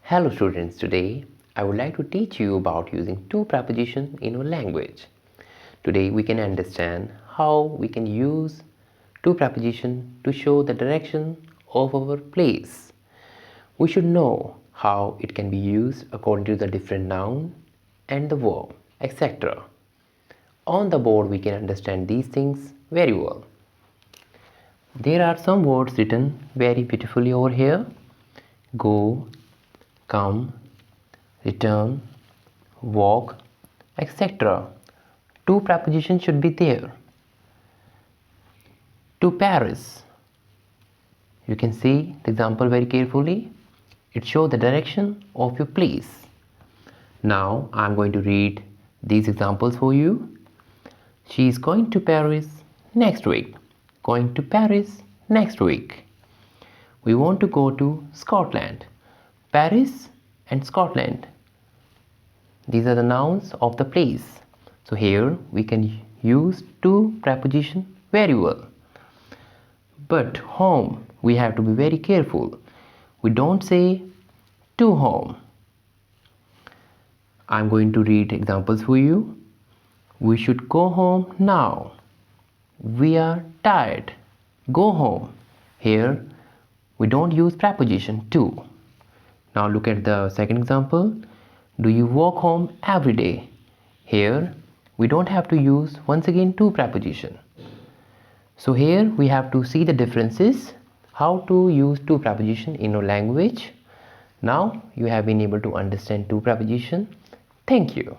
Hello students, today I would like to teach you about using two prepositions in our language. Today we can understand how we can use two prepositions to show the direction of our place. We should know how it can be used according to the different noun and the verb, etc. On the board we can understand these things very well. There are some words written very beautifully over here. Go, come, return, walk, etc. Two prepositions should be there. To Paris. You can see the example very carefully. It shows the direction of your place. Now I'm going to read these examples for you. She is going to Paris next week. Going to Paris next week. We want to go to Scotland. Paris and Scotland. These are the nouns of the place. So here we can use two prepositions very well. But home, we have to be very careful. We don't say to home. I'm going to read examples for you. We should go home now. We are tired. Go home. Here we don't use preposition to. Now look at the second example. Do you walk home every day? Here we don't have to use once again two preposition. So here we have to see the differences, how to use two preposition in our language. Now you have been able to understand two preposition. Thank you.